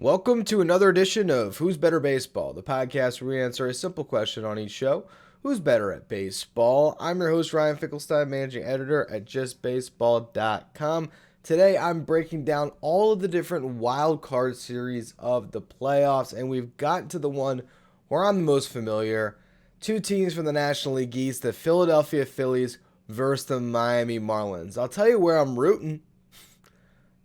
Welcome to another edition of Who's Better Baseball, the podcast where we answer a simple question on each show. Who's better at baseball? I'm your host, Ryan Finkelstein, managing editor at justbaseball.com. Today, I'm breaking down all of the different wild card series of the playoffs, and we've gotten to the one where I'm the most familiar. Two teams from the National League East, the Philadelphia Phillies versus the Miami Marlins. I'll tell you where I'm rooting.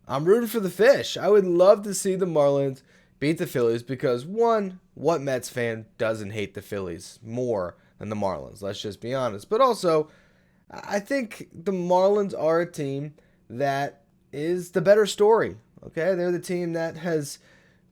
I'm rooting for the Fish. I would love to see the Marlins beat the Phillies because, one, what Mets fan doesn't hate the Phillies more than the Marlins? Let's just be honest. But also, I think the Marlins are a team that is the better story. Okay, they're the team that has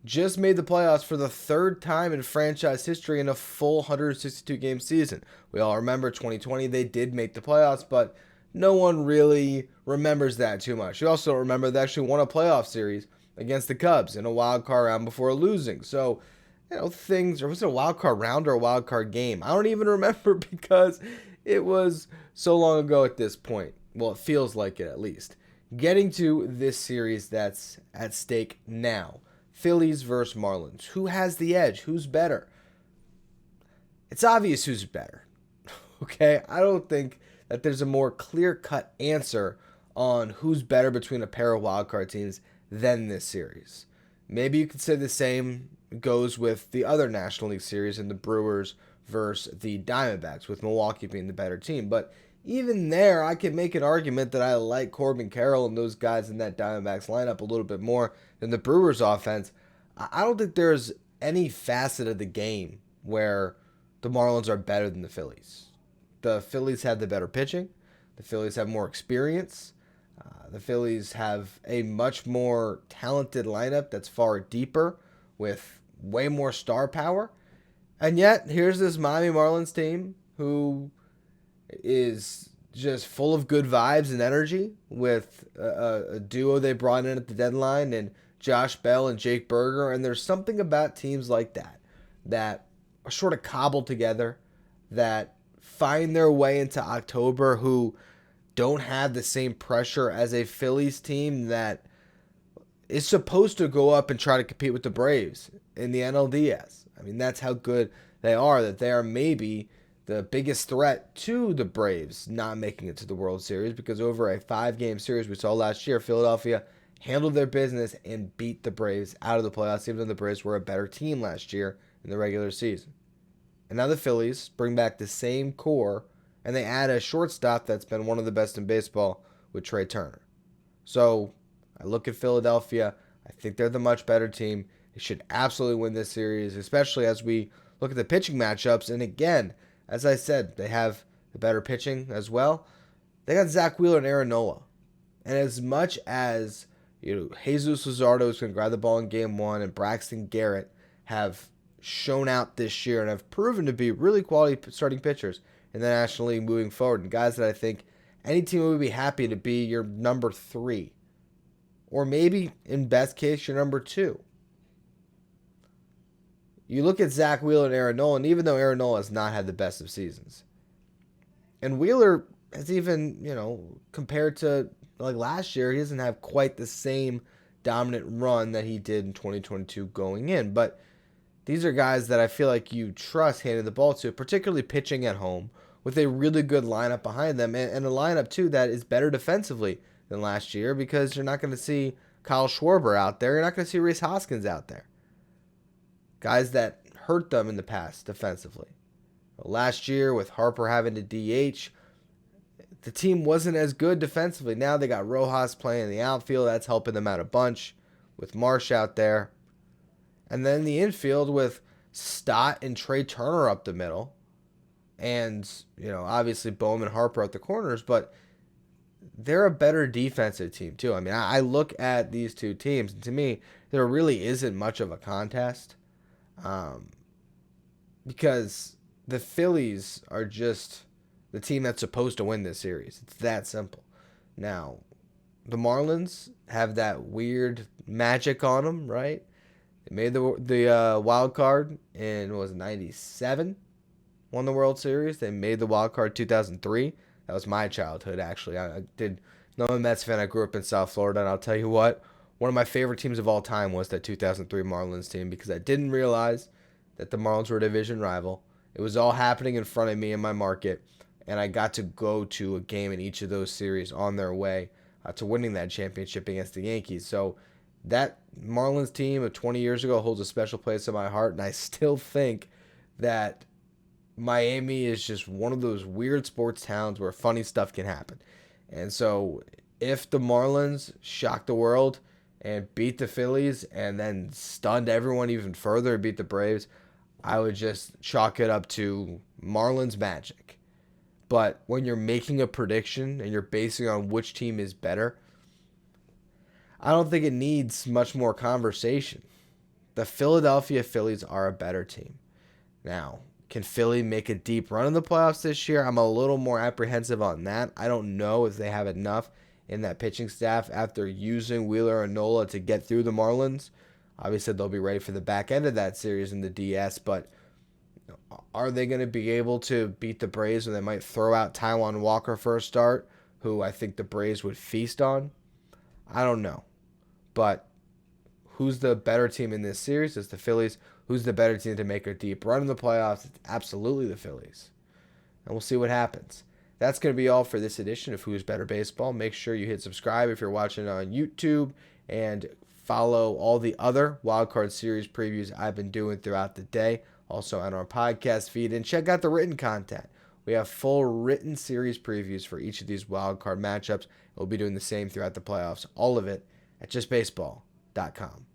just made the playoffs for the third time in franchise history in a full 162 game season. We all remember 2020, they did make the playoffs, but no one really remembers that too much. You also remember they actually won a playoff series against the Cubs in a wild card round before losing. So, things, or was it a wild card round or a wild card game? I don't even remember because it was so long ago at this point. Well, it feels like it at least. Getting to this series that's at stake now. Phillies versus Marlins. Who has the edge? Who's better? It's obvious who's better. Okay? I don't think that there's a more clear-cut answer on who's better between a pair of wildcard teams than this series. Maybe you could say the same goes with the other National League series in the Brewers versus the Diamondbacks, with Milwaukee being the better team. But even there, I can make an argument that I like Corbin Carroll and those guys in that Diamondbacks lineup a little bit more than the Brewers offense. I don't think there's any facet of the game where the Marlins are better than the Phillies. The Phillies have the better pitching. The Phillies have more experience. The Phillies have a much more talented lineup that's far deeper with way more star power. And yet, here's this Miami Marlins team who is just full of good vibes and energy with a duo they brought in at the deadline and Josh Bell and Jake Berger. And there's something about teams like that are sort of cobbled together, that find their way into October, who don't have the same pressure as a Phillies team that is supposed to go up and try to compete with the Braves in the NLDS. I mean, that's how good they are, that they are maybe the biggest threat to the Braves not making it to the World Series, because over a 5-game series we saw last year, Philadelphia handled their business and beat the Braves out of the playoffs, even though the Braves were a better team last year in the regular season. And now the Phillies bring back the same core, and they add a shortstop that's been one of the best in baseball with Trey Turner. So I look at Philadelphia. I think they're the much better team. They should absolutely win this series, especially as we look at the pitching matchups. And again, as I said, they have the better pitching as well. They got Zach Wheeler and Aaron Nola. And as much as Jesus Luzardo is going to grab the ball in game one and Braxton Garrett have shown out this year and have proven to be really quality starting pitchers in the National League moving forward, and guys that I think any team would be happy to be your number 3, or maybe in best case your number 2. You look at Zach Wheeler and Aaron Nola, and even though Aaron Nola has not had the best of seasons, and Wheeler has even compared to like last year, he doesn't have quite the same dominant run that he did in 2022 going in, but these are guys that I feel like you trust handing the ball to, particularly pitching at home, with a really good lineup behind them, and a lineup, too, that is better defensively than last year, because you're not going to see Kyle Schwarber out there. You're not going to see Rhys Hoskins out there. Guys that hurt them in the past defensively. Last year, with Harper having to DH, the team wasn't as good defensively. Now they got Rojas playing in the outfield. That's helping them out a bunch with Marsh out there. And then the infield with Stott and Trey Turner up the middle. And, obviously Bowman, Harper at the corners. But they're a better defensive team, too. I mean, I look at these two teams, and to me, there really isn't much of a contest. Because the Phillies are just the team that's supposed to win this series. It's that simple. Now, the Marlins have that weird magic on them, right? They made the wild card in, what was it, 97? Won the World Series. They made the wild card 2003. That was my childhood, actually. I'm a Mets fan. I grew up in South Florida, and I'll tell you what, one of my favorite teams of all time was that 2003 Marlins team because I didn't realize that the Marlins were a division rival. It was all happening in front of me in my market, and I got to go to a game in each of those series on their way to winning that championship against the Yankees. So that Marlins team of 20 years ago holds a special place in my heart, and I still think that Miami is just one of those weird sports towns where funny stuff can happen. And so if the Marlins shock the world and beat the Phillies and then stunned everyone even further and beat the Braves, I would just chalk it up to Marlins magic. But when you're making a prediction and you're basing on which team is better, I don't think it needs much more conversation. The Philadelphia Phillies are a better team. Now, can Philly make a deep run in the playoffs this year? I'm a little more apprehensive on that. I don't know if they have enough in that pitching staff after using Wheeler and Nola to get through the Marlins. Obviously, they'll be ready for the back end of that series in the DS, but are they going to be able to beat the Braves when they might throw out Taijuan Walker for a start, who I think the Braves would feast on? I don't know. But who's the better team in this series? It's the Phillies. Who's the better team to make a deep run in the playoffs? It's absolutely the Phillies. And we'll see what happens. That's going to be all for this edition of Who's Better Baseball. Make sure you hit subscribe if you're watching on YouTube and follow all the other Wildcard Series previews I've been doing throughout the day, also on our podcast feed. And check out the written content. We have full written series previews for each of these wildcard matchups. We'll be doing the same throughout the playoffs. All of it at justbaseball.com.